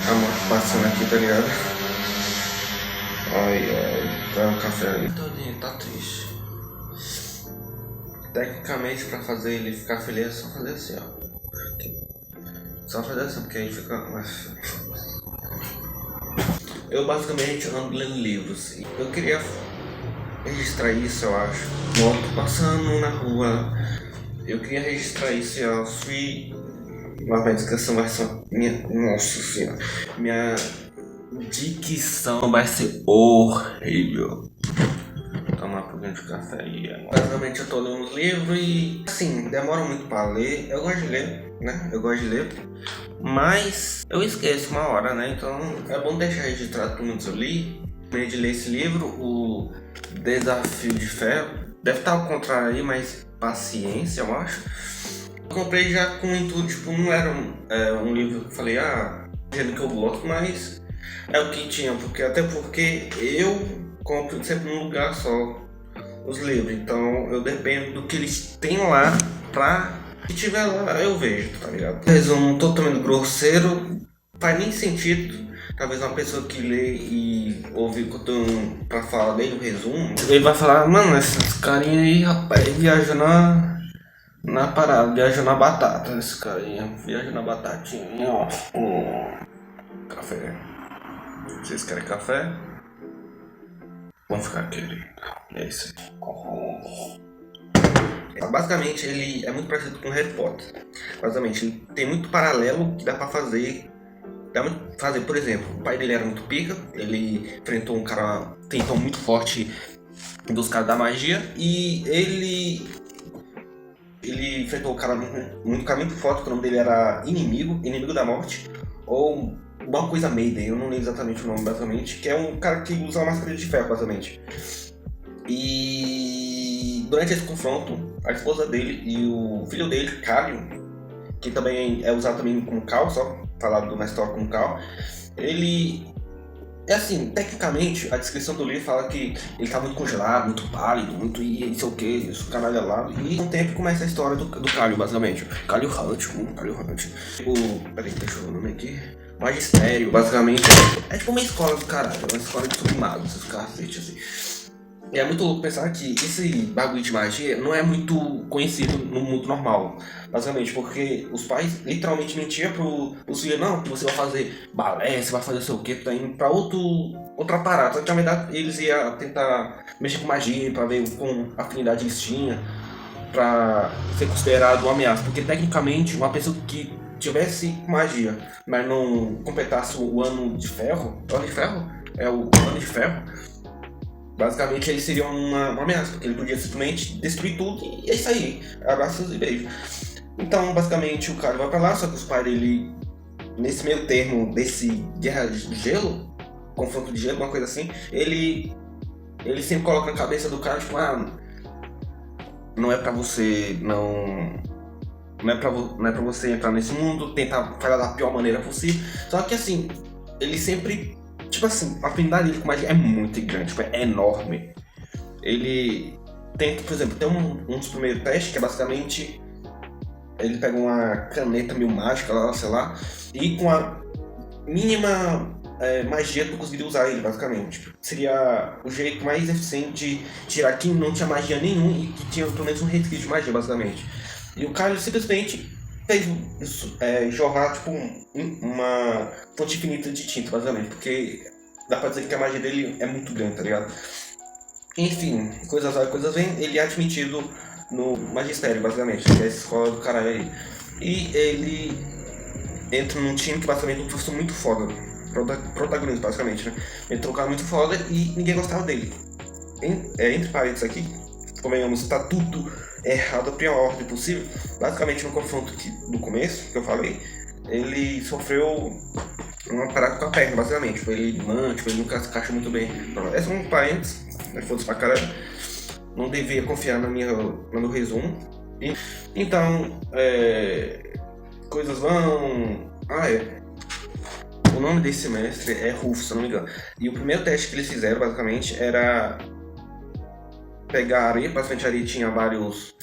A moto passando aqui, tá ligado? Ai, ai, tá um café ali. Todinho, tá triste. Tecnicamente, pra fazer ele ficar feliz, é só fazer assim, ó. Aqui. Só fazer assim, porque aí fica mais. Eu basicamente ando lendo livros. Eu queria registrar isso, eu acho. Moto passando na rua. Eu queria registrar isso, eu fui. Mas minha descrição vai ser. Nossa senhora. Minha dicção vai ser horrível. Tomar um pouquinho de café aí agora. Basicamente eu tô lendo uns livros e assim, demora muito pra ler. Eu gosto de ler, né? Eu gosto de ler. Mas eu esqueço uma hora, né? Então é bom deixar registrado pelo menos eu li. Terminei de ler esse livro, o Desafio de Ferro. Deve estar ao contrário aí, mas paciência, eu acho. Eu comprei já com o intuito, tipo, não era um livro que eu falei, do jeito que eu gosto, mas é o que tinha, até porque eu compro sempre num lugar só os livros, então eu dependo do que eles têm lá pra que tiver lá eu vejo, tá ligado? Resumo totalmente grosseiro, faz nem sentido. Talvez uma pessoa que lê e ouve o que eu tô pra falar dele, o resumo, ele vai falar, mano, esses carinha aí, rapaz, viajam na parada, viajam na batata, esse carinha, viajam na batatinha, ó. Café. Vocês querem café? Vamos ficar querendo. É isso aí. Basicamente, ele é muito parecido com Harry Potter. Basicamente, ele tem muito paralelo que dá pra fazer. Por exemplo, o pai dele era muito pica, ele enfrentou um cara tentou muito forte dos caras da magia e ele enfrentou um cara muito forte, que o nome dele era Inimigo da Morte, ou uma coisa Maiden, eu não lembro exatamente o nome, basicamente, que é um cara que usa uma máscara de ferro, basicamente. E durante esse confronto, a esposa dele e o filho dele, Calho, que também é usado também como Cal, só falado na história como Cal, ele é assim, tecnicamente, a descrição do livro fala que ele tá muito congelado, muito pálido, muito não sei o que, isso canalha. E com o tempo começa a história do Calho, basicamente. Calho Hunt. Peraí, deixa eu ver o nome aqui. Magistério, basicamente. É tipo uma escola do caralho, uma escola de submagos, esses cacetes assim. E é muito louco pensar que esse bagulho de magia não é muito conhecido no mundo normal. Basicamente, porque os pais literalmente mentiam pros filhos, não, que você vai fazer balé, você vai fazer sei o que, tá indo pra outra parada. Só que na verdade eles iam tentar mexer com magia pra ver com afinidade eles tinham, pra ser considerado uma ameaça. Porque tecnicamente uma pessoa que tivesse magia, mas não completasse o ano de ferro, ano de ferro? É o ano de ferro. Basicamente ele seria uma ameaça, porque ele podia simplesmente destruir tudo e é isso aí, abraços e beijos. Então, basicamente, o cara vai pra lá, só que os pais dele, nesse meio termo desse guerra de gelo, confronto de gelo, uma coisa assim, ele sempre coloca na cabeça do cara, tipo, não é pra você, não é pra você entrar nesse mundo, tentar fazer da pior maneira possível. Só que assim, ele sempre, tipo assim, a afinidade dele com magia é muito grande, tipo, é enorme. Ele tenta, por exemplo, tem um dos primeiros testes que é basicamente ele pega uma caneta meio mágica lá, sei lá, e com a mínima magia tu conseguiria usar ele, basicamente. Tipo, seria o jeito mais eficiente de tirar quem não tinha magia nenhum e que tinha pelo menos um resquício de magia, basicamente. E o cara simplesmente fez isso, jorrar tipo uma fonte infinita de tinta, basicamente, porque dá pra dizer que a magia dele é muito grande, tá ligado? Enfim, coisas vai, coisas vêm, ele é admitido no magistério, basicamente, que é a escola do caralho aí. E ele entra num time que basicamente é um professor muito foda, protagonista, basicamente, né? Ele entrou um cara muito foda e ninguém gostava dele. Entre parênteses aqui, convenhamos, tá tudo errado a pior ordem possível. Basicamente, no confronto do começo, que eu falei, ele sofreu uma parada com a perna, basicamente. Foi ele tipo, ele nunca se encaixou muito bem. Então, esse é um parênteses, foda-se pra caralho. Não devia confiar no meu resumo. Então, coisas vão. O nome desse semestre é Rufus, se eu não me engano. E o primeiro teste que eles fizeram, basicamente, era pegar areia. Basicamente, a areia tinha vários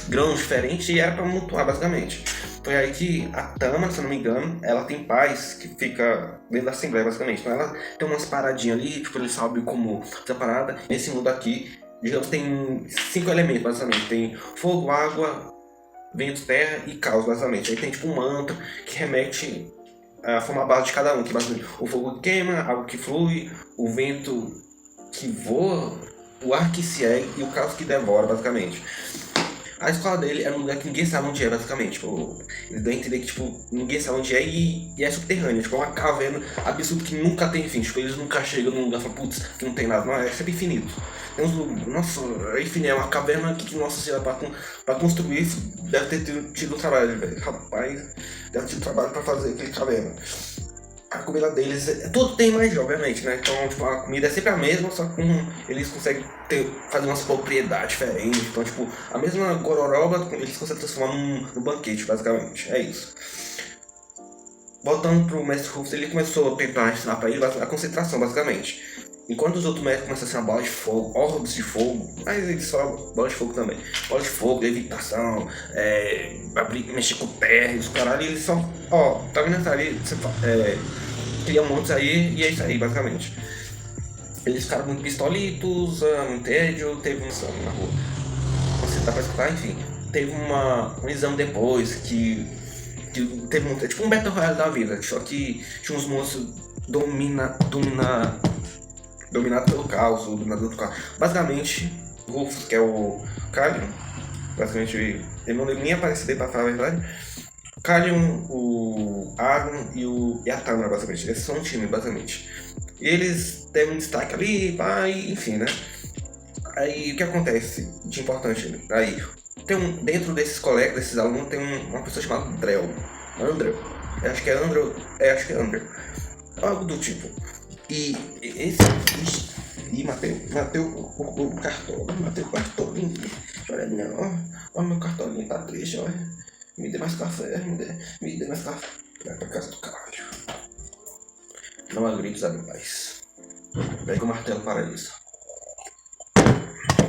grãos diferentes e era pra mutuar, basicamente. Foi aí que a Tama, se eu não me engano, ela tem paz que fica dentro da Assembleia, basicamente. Então ela tem umas paradinhas ali, tipo, ele sabe como essa parada. Nesse mundo aqui, digamos, tem 5 elementos, basicamente. Tem fogo, água, vento, terra e caos, basicamente. Aí tem tipo um mantra que remete à forma base de cada um, que basicamente o fogo que queima, a água que flui, o vento que voa, o ar que se ergue e o caos que devora, basicamente. A escola dele é um lugar que ninguém sabe onde é, basicamente. Tipo, eles dão a entender que, tipo, ninguém sabe onde é e é subterrânea. Tipo, é uma caverna absurda que nunca tem fim. Tipo, eles nunca chegam num lugar e falam, putz, que não tem nada. Não, é sempre infinito. Tem uns, nossa, é infinito. É uma caverna que nossa senhora, pra construir isso, deve ter tido trabalho, velho. Rapaz, deve ter tido trabalho pra fazer aquele caverna. A comida deles, tudo tem magia, obviamente, né? Então, tipo, a comida é sempre a mesma, só que eles conseguem fazer umas propriedades diferentes. Então, tipo, a mesma gororoba, eles conseguem transformar num banquete, basicamente. É isso. Voltando pro mestre Rufus, ele começou a tentar ensinar pra ele a concentração, basicamente. Enquanto os outros mestres começam a ensinar bolas de fogo, orbes de fogo, mas eles falam bolas de fogo também. Bolas de fogo, levitação, mexer com terra, os caralho, e eles só, ó, tá vendo essa ali? Criam montes aí e é isso aí, basicamente. Eles ficaram muito pistolitos, muito tédio, teve um na rua. Você tá pra escutar, enfim. Teve um exame depois que teve é tipo um Battle Royale da vida, só que tinha uns monstros dominado pelo caos, o dominador do caos. Basicamente, o Rufus, que é o Kalion, basicamente ele não deve nem aparecer daí pra falar a verdade. Kalion, o Argon e a Tama, basicamente. Eles são um time, basicamente. E eles têm um destaque ali, enfim, né? Aí o que acontece de importante aí? Dentro desses colegas, desses alunos, tem uma pessoa chamada Andrew. Acho que é Andrew. Algo do tipo. E esse. Ih, matei o cartão. Matei o cartão. Olha ali, ó. Meu cartão tá triste, ó. Me dê mais café, me dê mais café. Vai pra casa do caralho. Não há gritos, abre paz. Pega o martelo para isso.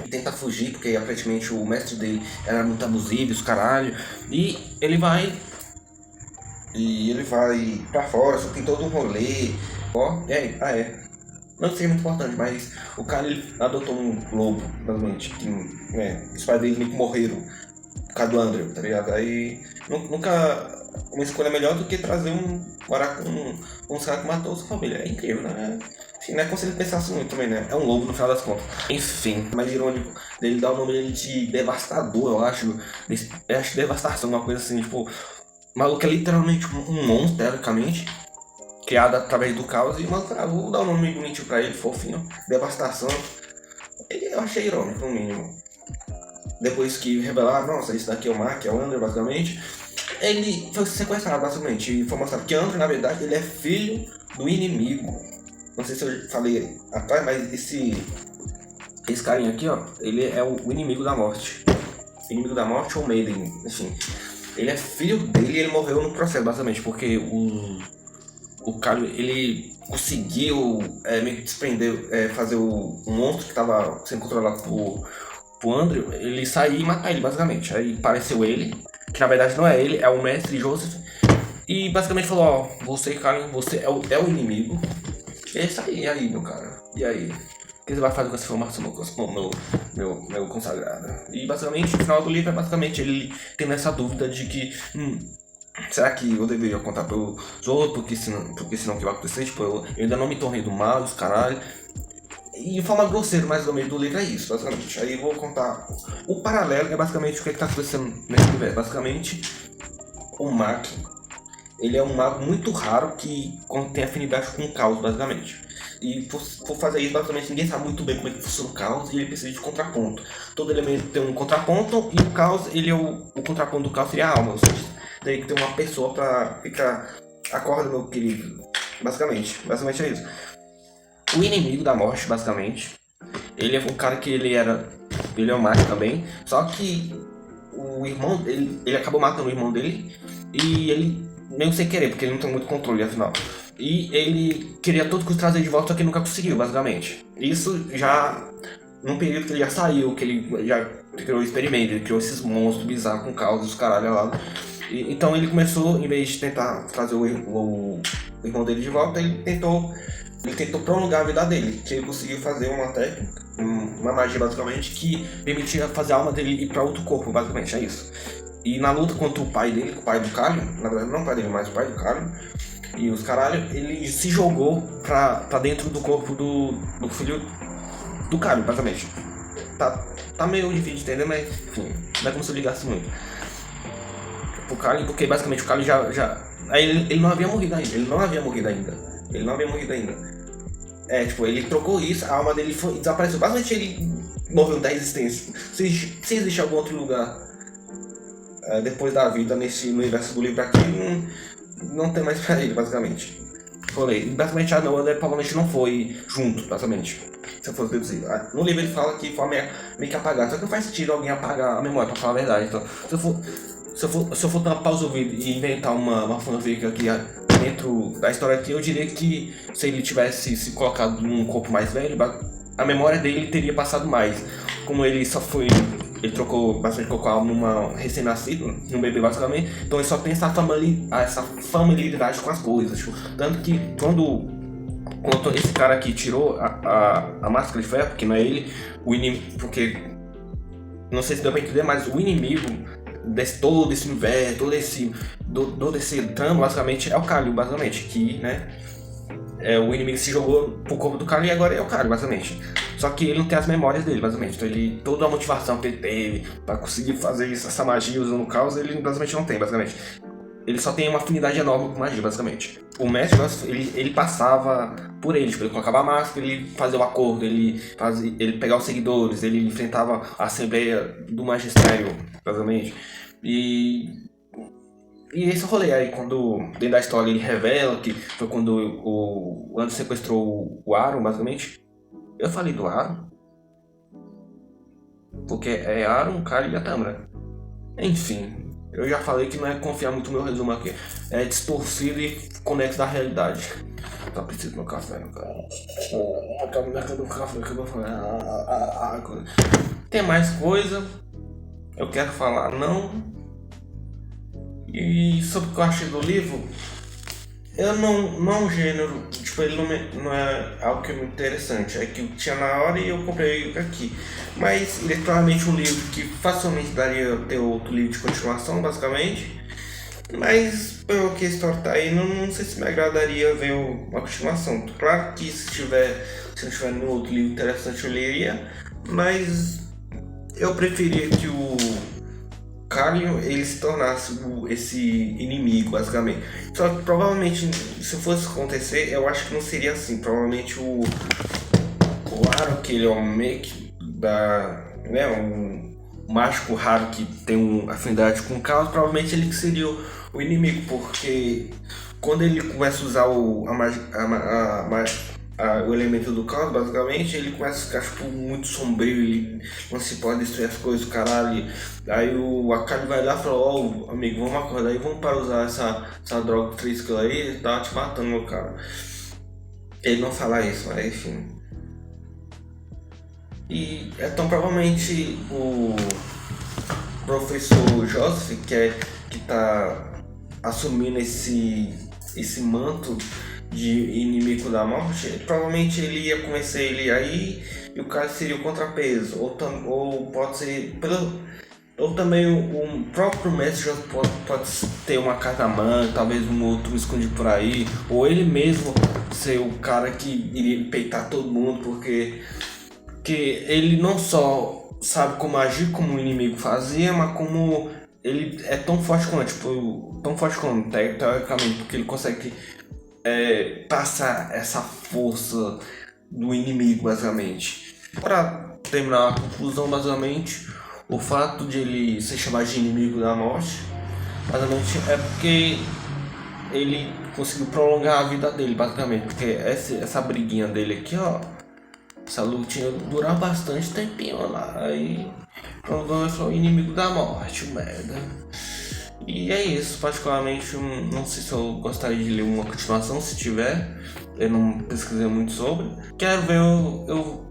E tenta fugir, porque aparentemente o mestre dele era muito abusivo, os caralho. E ele vai pra fora, só tem todo um rolê. Ó, não sei se é muito importante, mas o cara ele adotou um lobo, basicamente. Que, os pais dele meio que morreram por causa do Andrew, tá ligado? Aí nunca uma escolha melhor do que trazer morar com um cara que matou sua família. É incrível, né? Enfim, não é como se ele pensasse muito também, né? É um lobo no final das contas. Enfim, mais irônico dele dar o nome dele de Devastador, eu acho. Eu acho Devastação, uma coisa assim, tipo. O maluco é literalmente um monstro, teoricamente. Criado através do caos. E, mano, vou dar um nome bonitinho pra ele, fofinho. Devastação. Eu achei irônico, no mínimo. Depois que revelaram, nossa, isso daqui é o Mark, é o Andrew, basicamente. Ele foi sequestrado, basicamente. E foi mostrado que Andrew, na verdade, ele é filho do inimigo. Não sei se eu falei atrás, mas esse carinha aqui, ó, ele é o inimigo da morte. Inimigo da morte ou Maiden, enfim. Ele é filho dele e ele morreu no processo, basicamente, porque o cara, ele conseguiu meio que desprender, fazer um monstro que estava sendo controlado pro Andrew, ele sair e matar ele, basicamente. Aí apareceu ele, que na verdade não é ele, é o mestre Joseph, e basicamente falou, ó, você, cara, você é o inimigo. E é isso aí, meu cara. E aí? O que você vai fazer com essa informação, meu consagrado? E basicamente, no final do livro é basicamente ele tendo essa dúvida de que será que eu deveria contar pros outros, porque senão o que vai acontecer? Tipo, eu ainda não me tornei do mal, os caralho. E de forma grosseira, mais ou menos, do livro é isso, basicamente. Aí eu vou contar. O paralelo é basicamente o que tá acontecendo nesse universo. Basicamente, o Mark, ele é um mago muito raro que tem afinidade com o caos, basicamente. E por fazer isso, basicamente, ninguém sabe muito bem como é que funciona o caos e ele precisa de contraponto. Todo elemento tem um contraponto e o caos, ele é o contraponto do caos seria a alma. Ou seja, tem que ter uma pessoa pra ficar. Acorda, meu querido. Basicamente é isso. O inimigo da morte, basicamente, ele é um cara que ele é um mago também, só que o irmão dele, ele acabou matando o irmão dele e ele meio sem querer, porque ele não tem muito controle, afinal. E ele queria todo custo trazer de volta, só que nunca conseguiu, basicamente. Isso já num período que ele já saiu, que ele já criou o experimento, ele criou esses monstros bizarros com caos e os caralho lá. Então ele começou, em vez de tentar trazer o irmão dele de volta, ele tentou prolongar a vida dele, que ele conseguiu fazer uma técnica, uma magia basicamente, que permitia fazer a alma dele ir para outro corpo, basicamente, é isso. E na luta contra o pai dele, o pai do Kalion, na verdade não o pai dele, mas o pai do Kalion, e os caralho, ele se jogou pra dentro do corpo do filho do Kalion, basicamente. Tá meio difícil de entender, mas enfim, não é como se eu ligasse muito. Pro Kalion, porque basicamente o Kalion já. Aí ele não havia morrido ainda. Ele não havia morrido ainda. Tipo, ele trocou isso, a alma dele desapareceu. Basicamente ele morreu da existência. Se existe algum outro lugar depois da vida nesse universo do livro aqui, não tem mais pra ele, basicamente. Falei, basicamente a Noah provavelmente não foi junto, basicamente. Se eu fosse deduzir. No livro ele fala que foi meio que apagado. Só que não faz sentido alguém apagar a memória, pra falar a verdade. Então, se eu for dar uma pausa no vídeo e inventar uma fanfic aqui dentro da história aqui, eu diria que se ele tivesse se colocado num corpo mais velho, a memória dele teria passado mais. Como ele só foi. Ele trocou bastante colocou a alma numa recém-nascido, num bebê basicamente, então ele só tem essa familiaridade com as coisas. Tipo, tanto que quando esse cara aqui tirou a máscara de ferro, porque não é ele, o inimigo. Porque. Não sei se deu pra entender, mas o inimigo todo esse universo, todo esse trama, basicamente, é o Kalion, basicamente, que, né, o inimigo se jogou pro corpo do Kalion e agora é o Kalion, basicamente. Só que ele não tem as memórias dele, basicamente. Então toda a motivação que ele teve pra conseguir fazer essa magia usando o caos, ele basicamente não tem, basicamente. Ele só tem uma afinidade enorme com magia, basicamente. O mestre, ele passava por ele, tipo, ele colocava a máscara, ele fazia o acordo, ele pegava os seguidores, ele enfrentava a Assembleia do Magistério, basicamente. E esse rolê aí, quando dentro da história ele revela que foi quando o Andrew sequestrou o Aaron, basicamente. Eu falei do Aaron, porque é Aaron, Kali e a Tamara. Enfim, eu já falei que não é confiar muito no meu resumo aqui. É distorcido e conexo da realidade. Tá preciso do meu café, cara. Cadê o café? Tem mais coisa? Eu quero falar, não. E sobre o que eu achei do livro, eu não é um gênero, tipo, ele não é algo que é muito interessante. É que eu tinha na hora e eu comprei aqui. Mas ele é claramente um livro que facilmente daria ter outro livro de continuação, basicamente. Mas pelo que a história tá aí, não sei se me agradaria ver uma continuação. Claro que se não tiver nenhum outro livro interessante eu leria, mas eu preferia que o Kalion ele se tornasse esse inimigo, basicamente. Só que provavelmente, se fosse acontecer, eu acho que não seria assim. Provavelmente o Aaron, que ele é um make né, um mágico raro que tem uma afinidade com o caos, provavelmente ele que seria o inimigo, porque quando ele começa a usar o elemento do caos, basicamente, ele começa a ficar tipo, muito sombrio, ele não se pode destruir as coisas, caralho. Aí o Akali vai lá e fala, amigo, vamos acordar aí, vamos para usar essa droga física aí, tá te matando, meu cara. Ele não fala isso, mas enfim. E então provavelmente o professor Joseph, que tá assumindo esse manto de inimigo da morte, provavelmente ele ia conhecer ele aí e o cara seria o contrapeso, ou pode ser ou também o próprio mestre já pode ter uma carta mãe, talvez um outro escondido por aí, ou ele mesmo ser o cara que iria peitar todo mundo, porque ele não só sabe como agir como o inimigo fazia, mas como ele é tão forte quanto, teoricamente, porque ele consegue passar essa força do inimigo, basicamente. Para terminar a conclusão, basicamente, o fato de ele ser chamado de inimigo da morte, basicamente, é porque ele conseguiu prolongar a vida dele, basicamente, porque essa briguinha dele aqui, ó, essa lutinha durou bastante tempinho lá, aí prolongou o inimigo da morte, merda. E é isso, particularmente, não sei se eu gostaria de ler uma continuação, se tiver, eu não pesquisei muito sobre. Quero ver eu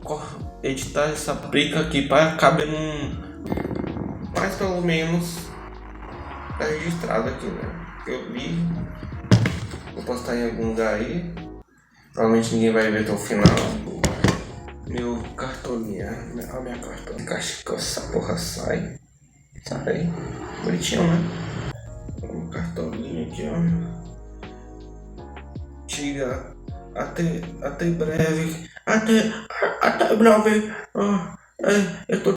editar essa briga aqui para caber mas pelo menos Tá registrado aqui, né? Eu li. Vou postar em algum lugar aí. Provavelmente ninguém vai ver até o final. Meu cartolinha. Olha a minha cartolinha. Caixa que essa porra sai. Sai. Bonitinho, né? Um cartolinha aqui, ó. Diga. Até breve. Até breve. Eu tô